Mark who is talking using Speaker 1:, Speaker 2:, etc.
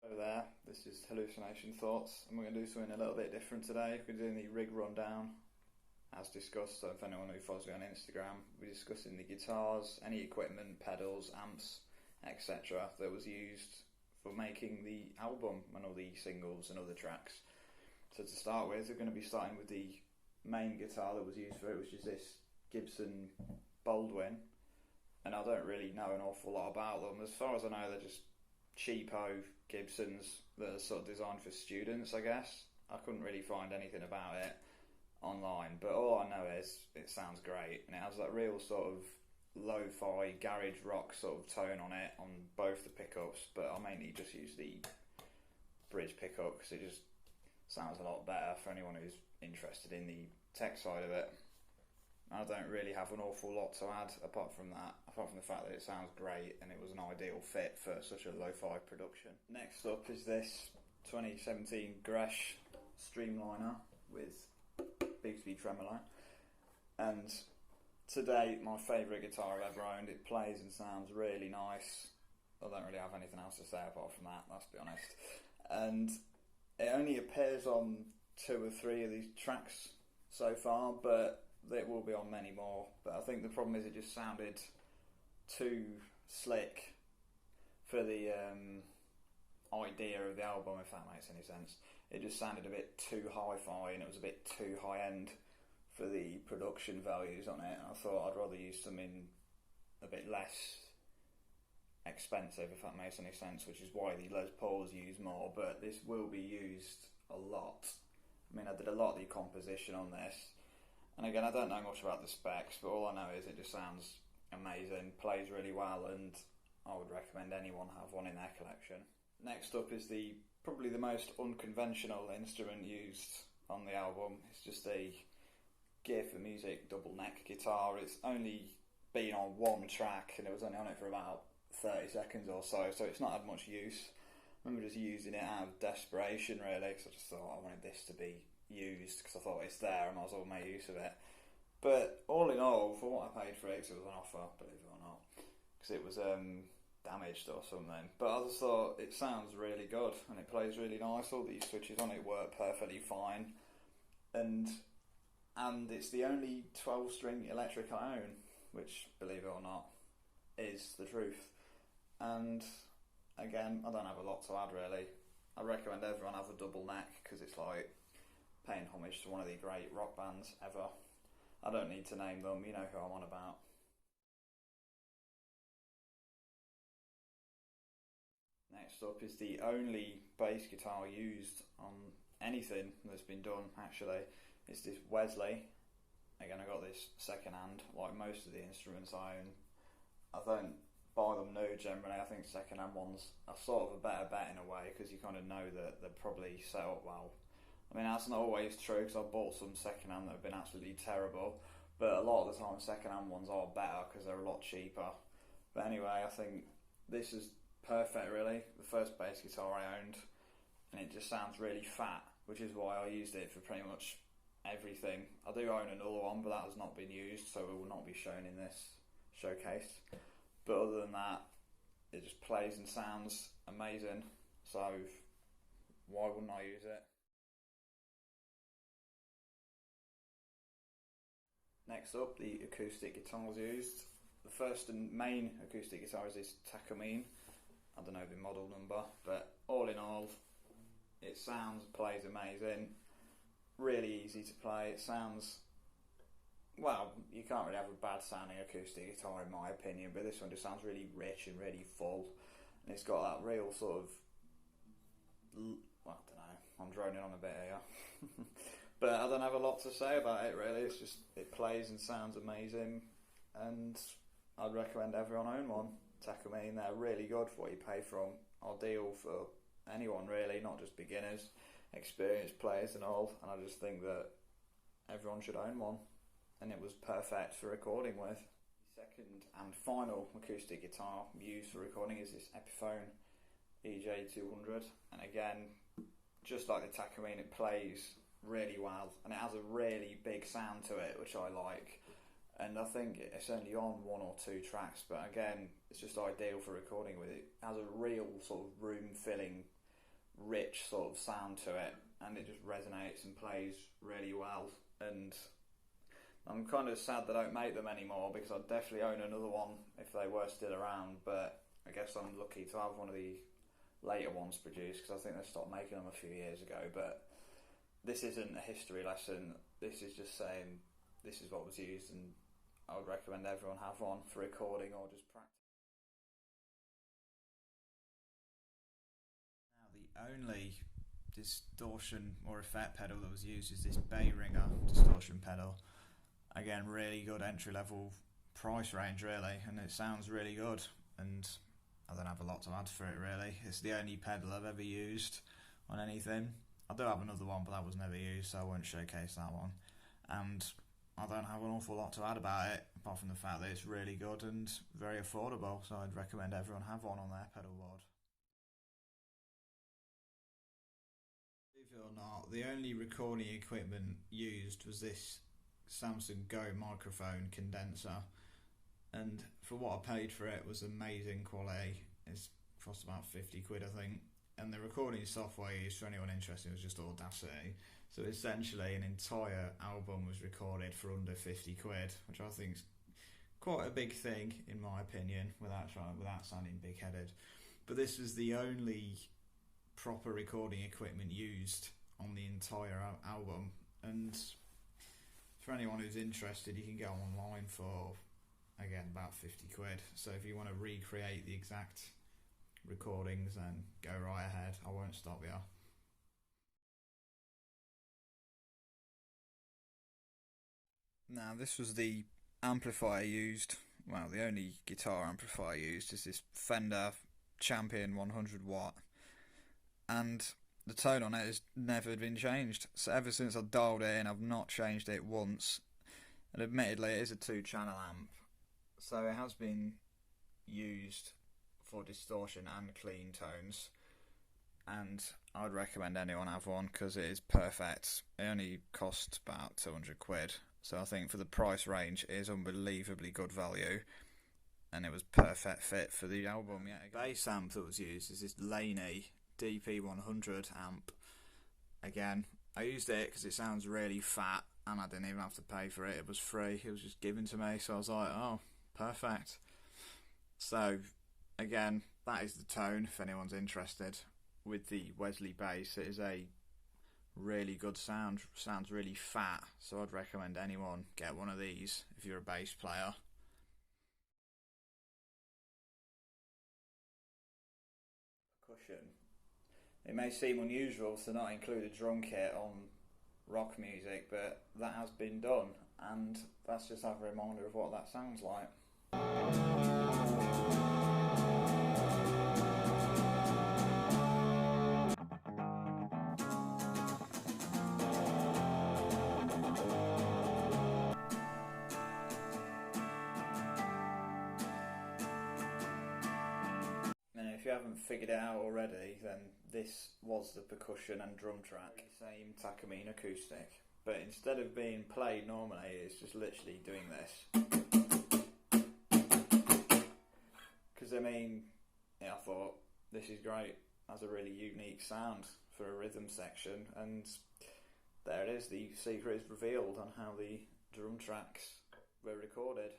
Speaker 1: Hello there, this is Hallucination Thoughts, and we're going to do something a little bit different today. We're doing the rig rundown, as discussed. So if anyone who follows me on Instagram, we're discussing the guitars, any equipment, pedals, amps, etc. that was used for making the album and all the singles and other tracks. So to start with, we're going to be starting with the main guitar that was used for it, which is this Gibson Baldwin. And I don't really know an awful lot about them. As far as I know, they're just cheapo Gibsons that are sort of designed for students, I guess. I couldn't really find anything about it online, but all I know is it sounds great, and it has that real sort of lo-fi garage rock sort of tone on it on both the pickups, but I mainly just use the bridge pickup because it just sounds a lot better for anyone who's interested in the tech side of it. I don't really have an awful lot to add apart from the fact that it sounds great and it was an ideal fit for such a lo-fi production. Next up is this 2017 Gresh Streamliner with Bigsby tremolo, and to date my favourite guitar I've ever owned. It plays and sounds really nice. I don't really have anything else to say apart from that, let's be honest. And it only appears on 2 or 3 of these tracks so far, but it will be on many more. But I think the problem is it just sounded too slick for the idea of the album, if that makes any sense. It just sounded a bit too hi-fi and it was a bit too high-end for the production values on it. And I thought I'd rather use something a bit less expensive, if that makes any sense, which is why the Les Pauls use more, but this will be used a lot. I mean, I did a lot of the composition on this. And again, I don't know much about the specs, but all I know is it just sounds amazing, plays really well, and I would recommend anyone have one in their collection. Next up is probably the most unconventional instrument used on the album. It's just a Gear for Music double neck guitar. It's only been on one track and it was only on it for about 30 seconds or so it's not had much use. I remember just using it out of desperation really, because I just thought I wanted this to be used because I thought it's there and I might as well make use of it. But all in all, for what I paid for it, 'cause it was an offer, believe it or not, because it was damaged or something, but I just thought it sounds really good and it plays really nice. All these switches on it work perfectly fine, and it's the only 12-string electric I own, which, believe it or not, is the truth. And again, I don't have a lot to add really. I recommend everyone have a double neck because it's like paying homage to one of the great rock bands ever. I don't need to name them, you know who I'm on about. Next up is the only bass guitar used on anything that's been done actually. It's this Wesley. Again, I got this second hand, like most of the instruments I own. I don't buy them new generally. I think second hand ones are sort of a better bet in a way because you kind of know that they're probably set up well. I mean, that's not always true because I've bought some second hand that have been absolutely terrible, but a lot of the time second hand ones are better because they're a lot cheaper. But anyway, I think this is perfect really. The first bass guitar I owned, and it just sounds really fat, which is why I used it for pretty much everything. I do own another one, but that has not been used, so it will not be shown in this showcase. But other than that, it just plays and sounds amazing, so why wouldn't I use it? Next up, the acoustic guitars used. The first and main acoustic guitar is this Takamine. I don't know the model number, but all in all, it plays amazing. Really easy to play. It sounds, well, you can't really have a bad sounding acoustic guitar in my opinion, but this one just sounds really rich and really full. And it's got that real sort of, well, I don't know, I'm droning on a bit here. But I don't have a lot to say about it really. It's just, it plays and sounds amazing, and I'd recommend everyone own one. Takamine, they're really good for what you pay for them. Ideal for anyone really, not just beginners, experienced players and all. And I just think that everyone should own one, and it was perfect for recording with. The second and final acoustic guitar used for recording is this Epiphone EJ200, and again, just like the Takamine, it plays really well and it has a really big sound to it, which I like. And I think it's only on 1 or 2 tracks, but again, it's just ideal for recording with. It has a real sort of room filling rich sort of sound to it, and it just resonates and plays really well. And I'm kind of sad they don't make them anymore, because I'd definitely own another one if they were still around, but I guess I'm lucky to have one of the later ones produced, because I think they stopped making them a few years ago. But this isn't a history lesson, this is just saying this is what was used, and I would recommend everyone have one for recording or just practice. Now, the only distortion or effect pedal that was used is this Bayringer distortion pedal. Again, really good entry level price range, really, and it sounds really good, and I don't have a lot to add for it, really. It's the only pedal I've ever used on anything. I do have another one, but that was never used, so I won't showcase that one. And I don't have an awful lot to add about it, apart from the fact that it's really good and very affordable, so I'd recommend everyone have one on their pedal board. Believe it or not, the only recording equipment used was this Samsung Go microphone condenser, and for what I paid for it was amazing quality. It's cost about 50 quid, I think, and the recording software used, for anyone interested, was just Audacity. So essentially an entire album was recorded for under 50 quid, which I think is quite a big thing in my opinion, without sounding big-headed. But this was the only proper recording equipment used on the entire album, and for anyone who's interested, you can go online for, again, about 50 quid. So if you want to recreate the exact recordings, then go right ahead. I won't stop you. Now, this was the amplifier used. Well, the only guitar amplifier used is this Fender Champion 100 watt. And the tone on it has never been changed. So ever since I dialed it in, I've not changed it once. And admittedly, it is a 2-channel amp, so it has been used for distortion and clean tones. And I'd recommend anyone have one, because it is perfect. It only cost about 200 quid. So I think for the price range, it is unbelievably good value. And it was perfect fit for the album. Yeah, the bass amp that was used is this Laney DP100 amp. Again, I used it because it sounds really fat, and I didn't even have to pay for it. It was free. It was just given to me, so I was like, oh, perfect. So, again, that is the tone, if anyone's interested. With the Wesley bass, it is a really good sound. Sounds really fat, so I'd recommend anyone get one of these if you're a bass player. Percussion. It may seem unusual to not include a drum kit on rock music, but that has been done, and that's just have a reminder of what that sounds like. And if you haven't figured it out already, then this was the percussion and drum track. Same Takamine acoustic, but instead of being played normally, it's just literally doing this. Because I mean, yeah, I thought this is great. Has a really unique sound for a rhythm section, and there it is. The secret is revealed on how the drum tracks were recorded.